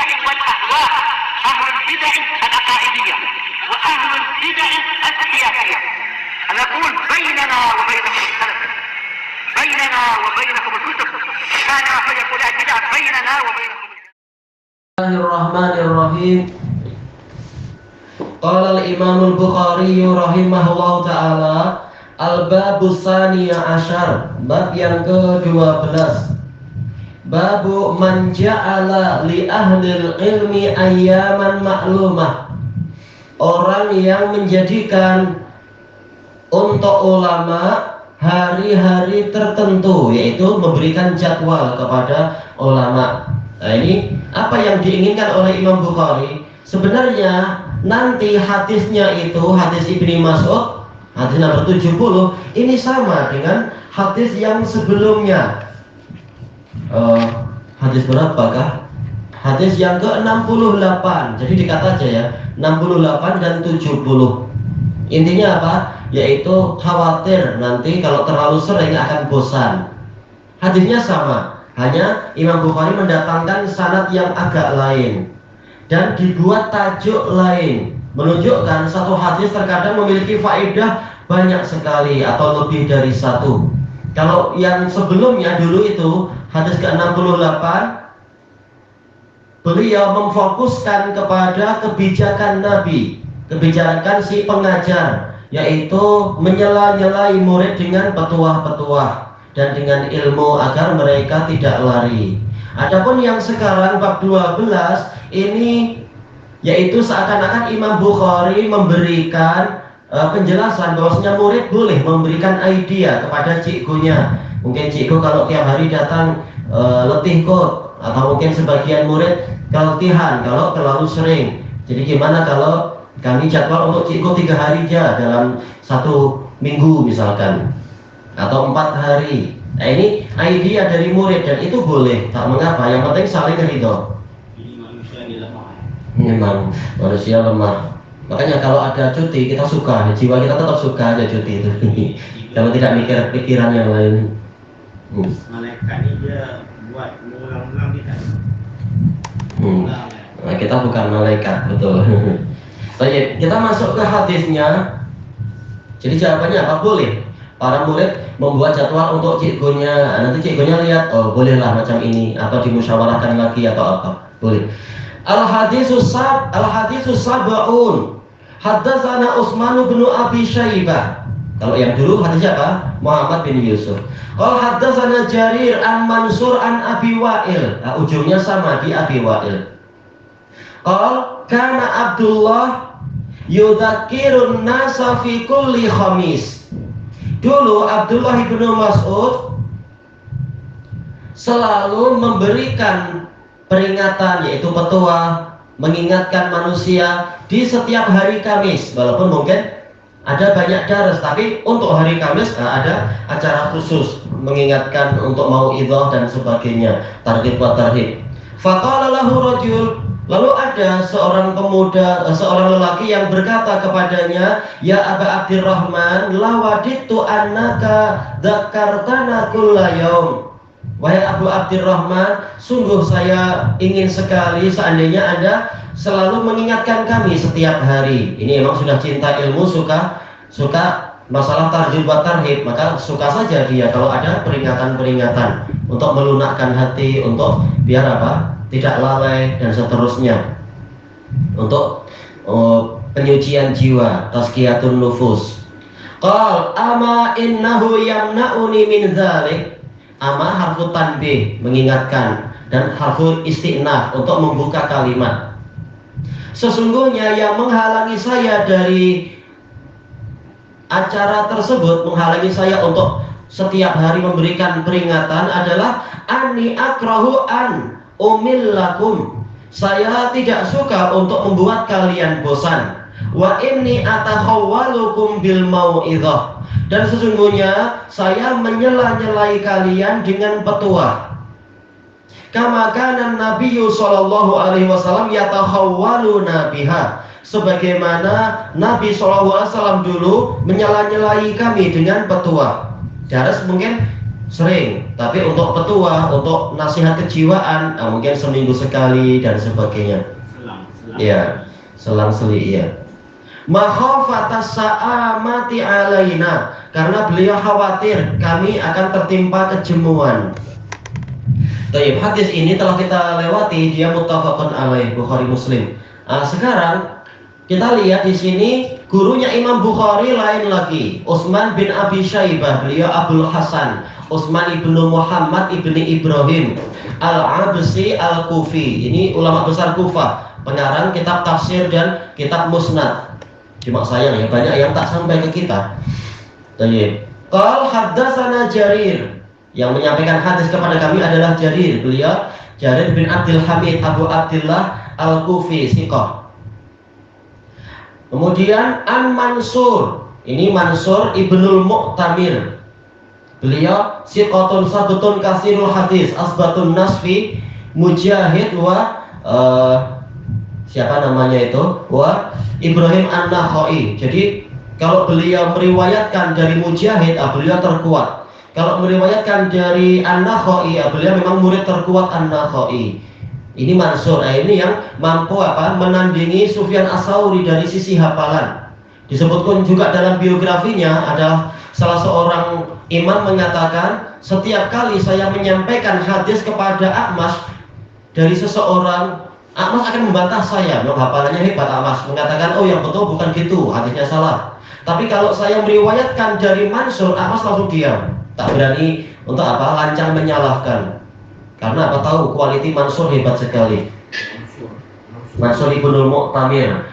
البدع والأهواء، أهل البدع العقائدية وأهل البدع السياسية. نقول بيننا وبينكم السلف، بيننا وبينكم الكتب، كان فيقول البدع بيننا وبينكم. بسم الله الرحمن الرحيم. قال الإمام البخاري rahimahullah ta'ala, al-babus tsani asyar, bab yang ke-12, babu man ja'ala li ahlil ilmi ayyaman ma'lumah, orang yang menjadikan untuk ulama hari-hari tertentu, yaitu memberikan jadwal kepada ulama. Nah, ini apa yang diinginkan oleh Imam Bukhari. Sebenarnya nanti hadisnya itu hadis Ibnu Mas'ud, hadis nomor 70, ini sama dengan hadis yang sebelumnya. Hadis berapakah? Hadis yang ke-68. Jadi dikat aja ya, 68 dan 70. Intinya apa? Yaitu khawatir nanti kalau terlalu sering akan bosan. Hadisnya sama, hanya Imam Bukhari mendatangkan sanad yang agak lain dan dibuat tajuk lain, menunjukkan satu hadis terkadang memiliki faedah banyak sekali atau lebih dari satu. Kalau yang sebelumnya dulu itu hadis ke-68, beliau memfokuskan kepada kebijakan Nabi, kebijakan si pengajar, yaitu menyela-nyelai murid dengan petuah-petuah dan dengan ilmu agar mereka tidak lari. Adapun yang sekarang bab 12 ini, yaitu seakan-akan Imam Bukhari memberikan penjelasan bahwasanya murid boleh memberikan idea kepada cikgunya. Mungkin cikgu kalau tiap hari datang letih kok, atau mungkin sebagian murid keletihan kalau terlalu sering. Jadi gimana kalau kami jadwal untuk cikgu 3 hari aja dalam 1 minggu misalkan, atau 4 hari. Nah, ini idea dari murid dan itu boleh, tak mengapa, yang penting saling ridho. Ini manusia ini lemah. Memang manusia lemah. Makanya kalau ada cuti kita suka, jiwa kita tetap suka aja cuti itu. Kalau tidak mikir pikiran yang lain. Malaikat ini dia buat mengulang-ulang kita. Nah, kita bukan malaikat, betul. Baik, kita masuk ke hadisnya. Jadi jawabannya apa? Boleh. Para murid membuat jadwal untuk cikgunya. Nanti cikgunya lihat, oh bolehlah macam ini, atau dimusyawarahkan lagi atau apa. Boleh. Al-hadisus sab'un. Haddatsana Utsman bin Abi Syaibah. Kalau yang dulu hadisnya apa? Muhammad bin Yusuf. Qala haddatsana Jarir an Mansur an Abi Wa'il. Nah, ujungnya sama di Abi Wa'il. Qala kana Abdullah yudzakirun nasa fi kulli khamis. Dulu Abdullah bin Mas'ud selalu memberikan peringatan, yaitu petua, mengingatkan manusia di setiap hari Kamis. Walaupun mungkin ada banyak daras, tapi untuk hari Kamis ada acara khusus mengingatkan untuk mau'idhah dan sebagainya, targhib wa tarhib. Faqala lahu rajul, lalu ada seorang pemuda, seorang lelaki yang berkata kepadanya, ya Aba Abdurrahman, lawaditu annaka dzakartana kulla yaum. Wahai Abu Abdurrahman, sungguh saya ingin sekali seandainya Anda selalu mengingatkan kami setiap hari. Ini memang sudah cinta ilmu, suka masalah targhib wa tarhib, maka suka saja dia kalau ada peringatan-peringatan untuk melunakkan hati, untuk biar apa? Tidak lalai dan seterusnya, untuk penyucian jiwa, tazkiyatun nufus. Qal ama innahu yamna'uni min dzalik. Ama harfu tanbih, mengingatkan, dan harfu istinaf untuk membuka kalimat. Sesungguhnya yang menghalangi saya dari acara tersebut, menghalangi saya untuk setiap hari memberikan peringatan adalah ani akrahu an umillakum. Saya tidak suka untuk membuat kalian bosan. Wa inni atakhawwalukum bil mau'idhah. Dan sesungguhnya saya menyela-nyelai kalian dengan petua. Kama kana Nabiyyu sallallahu alaihi wasallam yatakhawwaluna biha. Sebagaimana Nabi sallallahu alaihi wasallam dulu menyela-nyelai kami dengan petua. Daras mungkin sering, tapi untuk petua, untuk nasihat kejiwaan, mungkin seminggu sekali dan sebagainya. Iya, selang-seli ya. Makhafatas sa'amati alaina, karena beliau khawatir kami akan tertimpa kejemuan. Baik, hadis ini telah kita lewati, dia muttafaqun alaih, Bukhari Muslim. Sekarang kita lihat di sini gurunya Imam Bukhari lain lagi, Utsman bin Abi Syaibah, beliau Abdul Hasan, Utsman ibnu Muhammad ibni Ibrahim Al-Absi Al-Kufi. Ini ulama besar Kufah, pengarang kitab tafsir dan kitab musnad. Cuma sayang ya, banyak yang tak sampai ke kita. Baik. Qal haddatsana Jarir, yang menyampaikan hadis kepada kami adalah Jarir. Beliau Jarir bin Abdul Hamid Abu Abdullah Al-Kufi, siqah. Kemudian An Mansur, ini Mansur ibnul Mu'tamir. Beliau siqatun sabtun kasirul hadis, asbatun nasfi Mujahid wa siapa namanya itu? Wa Ibrahim An-Nakhai. Jadi kalau beliau meriwayatkan dari Mujahid, beliau terkuat. Kalau meriwayatkan dari An-Nakhai, beliau memang murid terkuat An-Nakhai. Ini Mansur, ini yang mampu menandingi Sufyan Ats-Tsauri dari sisi hafalan. Disebutkan juga dalam biografinya, ada salah seorang imam mengatakan, setiap kali saya menyampaikan hadis kepada A'mash dari seseorang, A'mash akan membantah saya. Hafalannya hebat A'mash, mengatakan, oh yang betul bukan gitu, hadisnya salah. Tapi kalau saya meriwayatkan dari Mansur, A'mash langsung diam, tak berani untuk lancang menyalahkan. Karena tahu kualiti Mansur hebat sekali. Mansur ibnul Mu'tamir,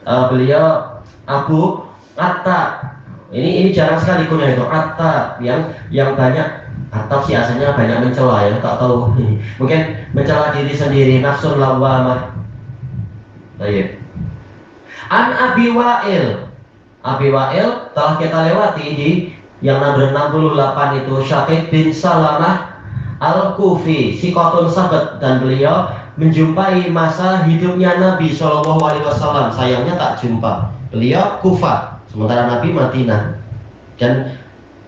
beliau Abu Atta. Ini jarang sekali kunyah itu Atta, yang banyak Atta sih asalnya banyak mencela ya, tak tahu. Mungkin mencela diri sendiri, nafsun lawwamah. Baik. An Abi Wa'il. Abi Wa'il telah kita lewati di yang nomor 68 itu, Syaqib bin Salamah Al-Kufi, siqatun sabat, dan beliau menjumpai masa hidupnya Nabi SAW. Sayangnya tak jumpa. Beliau Kufah, sementara Nabi Madinah, dan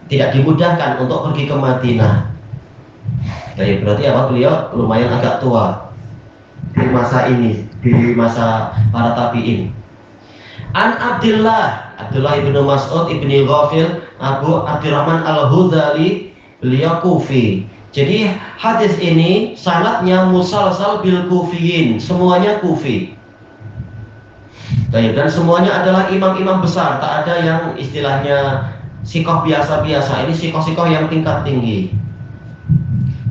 tidak dimudahkan untuk pergi ke Madinah. Jadi berarti beliau lumayan agak tua di masa ini, di masa para tabi'in. An Abdullah ibnu Mas'ud ibni Ghafil Abu Abdurrahman Al-Hudhali, beliau Kufi. Jadi hadis ini sanadnya musalsal bil kufiyin, semuanya Kufi. Dan semuanya adalah imam-imam besar, tak ada yang istilahnya sikoh biasa-biasa. Ini sikoh-sikoh yang tingkat tinggi.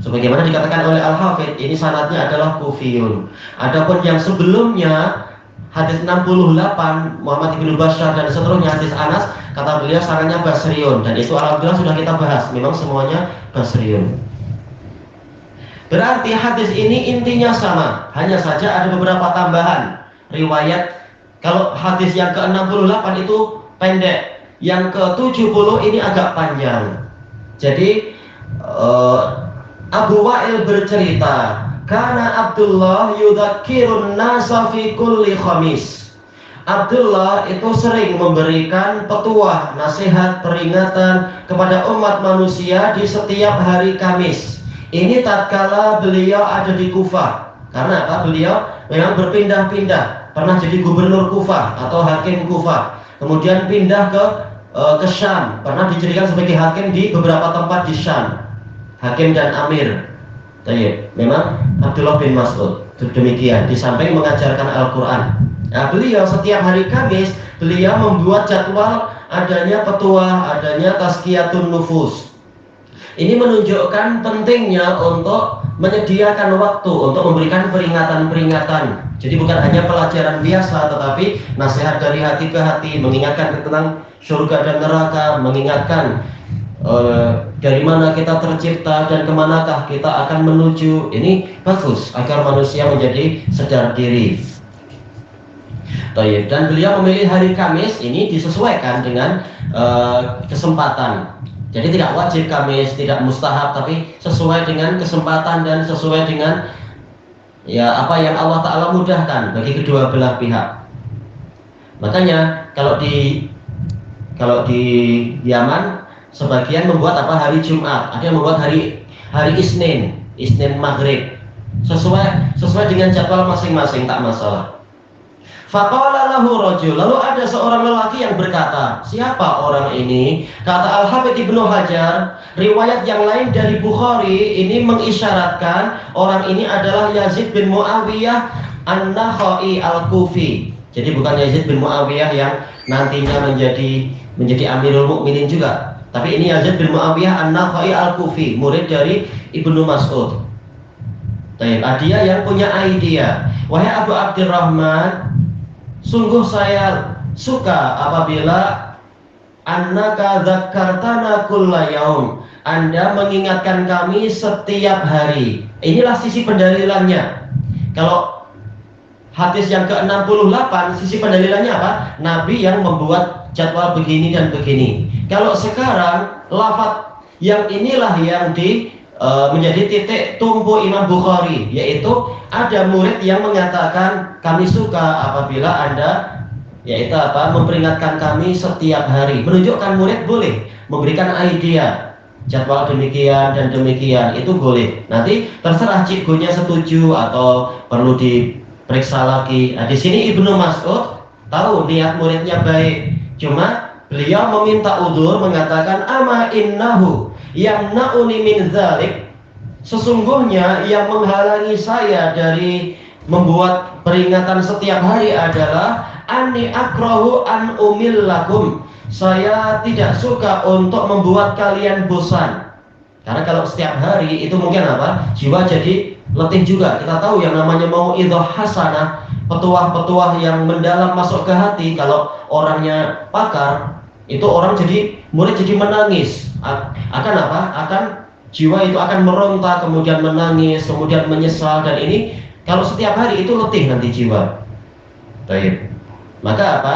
Sebagaimana dikatakan oleh Al-Hafidh, ini sanadnya adalah Kufiyun. Adapun yang sebelumnya, hadis 68 Muhammad ibnu Bashar dan seterusnya, hadis Anas, kata beliau sanadnya Basriyun, dan itu alhamdulillah sudah kita bahas, memang semuanya Basriyun. Berarti hadis ini intinya sama, hanya saja ada beberapa tambahan riwayat. Kalau hadis yang ke-68 itu pendek, yang ke-70 ini agak panjang. Jadi Abu Wa'il bercerita, karena Abdullah yudzakirun nasa fi kulli khamis. Abdullah itu sering memberikan petuah, nasihat, peringatan kepada umat manusia di setiap hari Kamis. Ini tatkala beliau ada di Kufah. Karena beliau memang berpindah-pindah. Pernah jadi gubernur Kufah atau hakim Kufah. Kemudian pindah ke Syam. Pernah dijadikan sebagai hakim di beberapa tempat di Syam. Hakim dan amir. Memang Abdullah bin Mas'ud demikian. Di samping mengajarkan Al-Quran. Nah, beliau setiap hari Kamis beliau membuat jadwal adanya petuah, adanya tazkiyatun nufus. Ini menunjukkan pentingnya untuk menyediakan waktu untuk memberikan peringatan-peringatan. Jadi bukan hanya pelajaran biasa, tetapi nasihat dari hati ke hati, mengingatkan tentang surga dan neraka, mengingatkan dari mana kita tercipta dan kemanakah kita akan menuju. Ini bagus agar manusia menjadi sadar diri. Dan beliau memilih hari Kamis ini disesuaikan dengan kesempatan. Jadi tidak wajib Kamis, tidak mustahab, tapi sesuai dengan kesempatan dan sesuai dengan apa yang Allah Ta'ala mudahkan bagi kedua belah pihak. Makanya kalau di Yaman Sebagian membuat apa? Hari Jumat. Ada yang membuat hari Isnin Maghrib. Sesuai dengan jadwal masing-masing, tak masalah. Faqala lahu rajul, lalu ada seorang lelaki yang berkata, siapa orang ini? Kata Al-Hafidz Ibnu Hajar, riwayat yang lain dari Bukhari ini mengisyaratkan orang ini adalah Yazid bin Muawiyah An-Nakhai Al-Kufi. Jadi bukan Yazid bin Muawiyah yang nantinya menjadi Amirul Mukminin juga, tapi ini Yazid bin Muawiyah An-Nakhai Al-Kufi, murid dari Ibnu Mas'ud. Dia yang punya idea, wahai Abu Abdurrahman, sungguh saya suka apabila annaka dzakkartana kulla yaum, Anda mengingatkan kami setiap hari. Inilah sisi pendalilannya. Kalau hadis yang ke-68, sisi pendalilannya apa? Nabi yang membuat jadwal begini dan begini. Kalau sekarang lafaz yang inilah yang menjadi titik tumpu Imam Bukhari, yaitu ada murid yang mengatakan kami suka apabila Anda yaitu apa? Memperingatkan kami setiap hari. Menunjukkan murid boleh memberikan idea jadwal demikian dan demikian, itu boleh. Nanti terserah cikgunya setuju atau perlu diperiksa lagi. Nah, di sini Ibnu Mas'ud tahu niat muridnya baik, cuma beliau meminta udzur, mengatakan ama innahu yamna'uni min dzalik, sesungguhnya yang menghalangi saya dari membuat peringatan setiap hari adalah anni akrahu an umillakum, saya tidak suka untuk membuat kalian bosan. Karena kalau setiap hari itu mungkin apa? Jiwa jadi letih juga. Kita tahu yang namanya mau'idhah hasanah, petuah-petuah yang mendalam masuk ke hati, kalau orangnya pakar, itu orang jadi murid jadi menangis. Akan apa? Akan jiwa itu akan meronta, kemudian menangis, kemudian menyesal, dan ini kalau setiap hari itu letih nanti jiwa. Baik. Maka apa?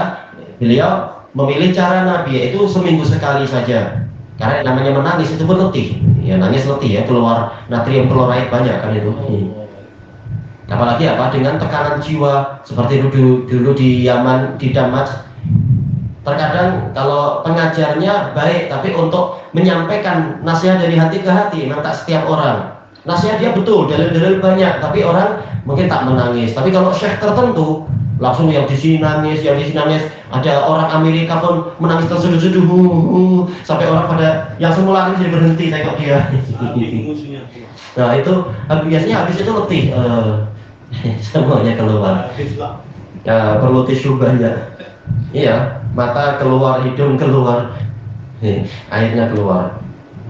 Beliau memilih cara Nabi, yaitu seminggu sekali saja. Karena yang namanya menangis itu pun letih. Ya nangis letih ya, keluar natrium klorida banyak kan itu. Apalagi apa? Dengan tekanan jiwa seperti dulu di Yaman, di Damas. Terkadang kalau pengajarnya baik, tapi untuk menyampaikan nasihat dari hati ke hati memang tak setiap orang. Nasihat dia betul, dalil-dalil banyak, tapi orang mungkin tak menangis. Tapi kalau syekh tertentu langsung yang di sini nangis, yang di sini nangis. Ada orang Amerika pun menangis terseduh-seduh, sampai orang pada yang semula jadi berhenti tengok dia. Nah itu biasanya habis itu letih, semuanya keluar. Ya, perlu tisu banyak. Iya, mata keluar, hidung keluar, airnya keluar.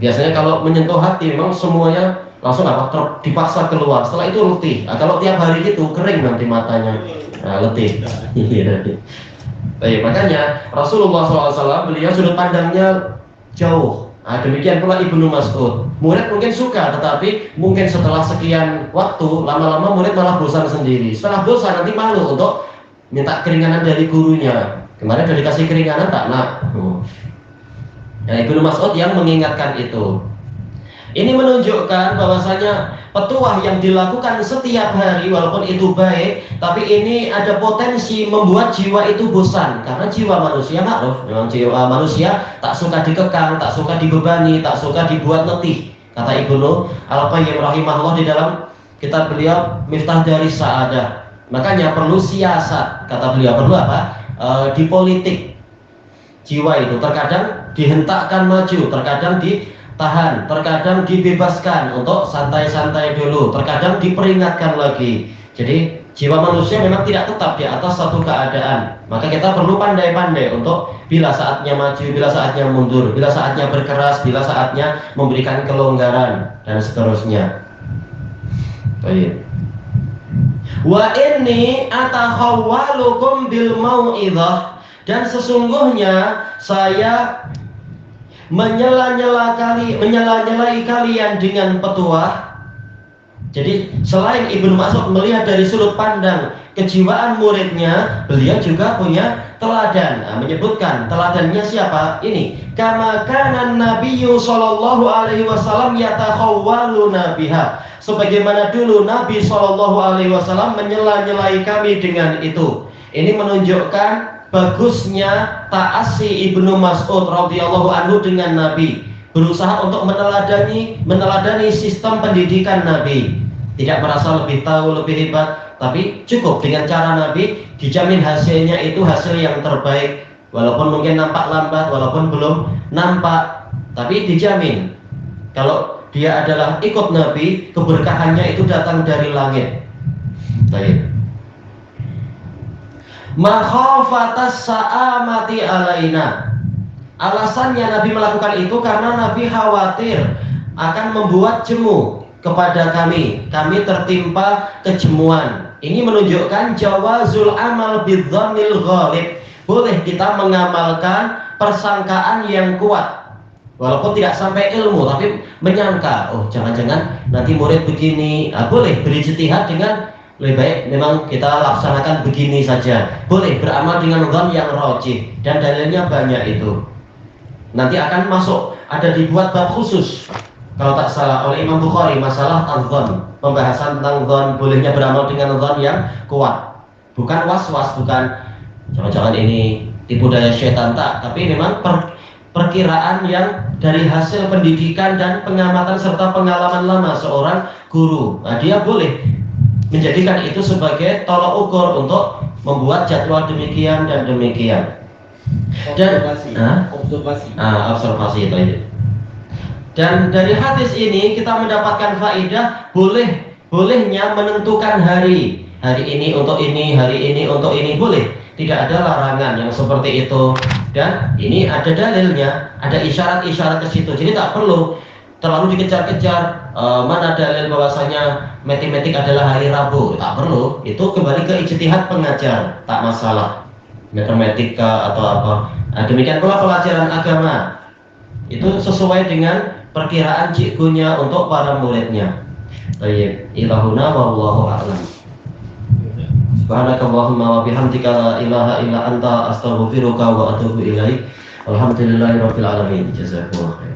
Biasanya kalau menyentuh hati memang semuanya langsung apa? Dipaksa keluar. Setelah itu letih. Nah, kalau tiap hari itu kering nanti matanya, letih. Baik, makanya Rasulullah SAW beliau sudut pandangnya jauh. Nah, demikian pula Ibnu Mas'ud. Murid mungkin suka, tetapi mungkin setelah sekian waktu lama-lama murid malah bosan sendiri. Setelah bosan nanti malu untuk minta keringanan dari gurunya. Kemarin udah dikasih keringanan tak nak. Nah, Ibnu Mas'ud yang mengingatkan itu. Ini menunjukkan bahwasanya petuah yang dilakukan setiap hari walaupun itu baik, tapi ini ada potensi membuat jiwa itu bosan. Karena jiwa manusia makruf, memang jiwa manusia tak suka dikekang, tak suka dibebani, tak suka dibuat letih. Kata Ibnu Al-Qayyim rahimahullah di dalam kitab beliau Miftah dari Sa'adah. Makanya perlu siasat, kata beliau, perlu apa? Di politik jiwa itu terkadang dihentakkan maju, terkadang ditahan, terkadang dibebaskan untuk santai-santai dulu, terkadang diperingatkan lagi. Jadi jiwa manusia memang tidak tetap di atas satu keadaan. Maka kita perlu pandai-pandai untuk bila saatnya maju, bila saatnya mundur, bila saatnya berkeras, bila saatnya memberikan kelonggaran dan seterusnya. Baik. Wa inni atakhawwalukum bil mau'izah, dan sesungguhnya saya menyela-nyelai kalian dengan petuah. Jadi selain Ibnu Mas'ud melihat dari sudut pandang kejiwaan muridnya, beliau juga punya teladan. Nah, menyebutkan teladannya siapa? Ini kama kana nabiyyu sallallahu alaihi wasallam yatakhawwaluna biha, sebagaimana dulu Nabi sallallahu alaihi wasallam menyela-nyelai kami dengan itu. Ini menunjukkan bagusnya ta'assi Ibnu Mas'ud radhiyallahu anhu dengan Nabi, berusaha untuk meneladani sistem pendidikan Nabi, tidak merasa lebih tahu, lebih hebat, tapi cukup dengan cara Nabi, dijamin hasilnya itu hasil yang terbaik, walaupun mungkin nampak lambat, walaupun belum nampak, tapi dijamin kalau dia adalah ikut Nabi, keberkahannya itu datang dari langit. Baik. Makhafatas sa'amati alaina. Alasannya Nabi melakukan itu karena Nabi khawatir akan membuat jemu kepada kami tertimpa kejemuan. Ini menunjukkan jawazul amal bidzannil ghalib. Boleh kita mengamalkan persangkaan yang kuat, walaupun tidak sampai ilmu, tapi menyangka, oh jangan-jangan nanti murid begini, boleh berijtihad dengan lebih baik memang kita laksanakan begini saja. Boleh beramal dengan dzan yang rajih, dan dalilnya banyak itu. Nanti akan masuk, ada dibuat bab khusus kalau tak salah oleh Imam Bukhari, masalah al-dzan, pembahasan tentang dzan, bolehnya beramal dengan dzan yang kuat, bukan was-was, bukan jangan-jangan ini tipu daya syaitan, tak, tapi memang perkiraan yang dari hasil pendidikan dan pengamatan serta pengalaman lama seorang guru. Nah, dia boleh menjadikan itu sebagai tolok ukur untuk membuat jadwal demikian dan demikian. Dan observasi itu. Dan dari hadis ini kita mendapatkan faedah bolehnya menentukan hari ini untuk ini, hari ini untuk ini, boleh. Tidak ada larangan yang seperti itu, dan ini ada dalilnya, ada isyarat-isyarat ke situ. Jadi tak perlu terlalu dikejar-kejar mana dalil bahwasanya matematik adalah hari Rabu. Tak perlu, itu kembali ke ijtihad pengajar, tak masalah matematika atau apa. Nah, demikian pula pelajaran agama, itu sesuai dengan perkiraan cikgunya untuk para muridnya. Baik, ilahuna wallahu a'lam. Subhanakallahumma wa bihamdika la ilaha illa anta astaghfiruka wa atubu ilaik. Alhamdulillahirabbil alamin. Jazakumullah khair.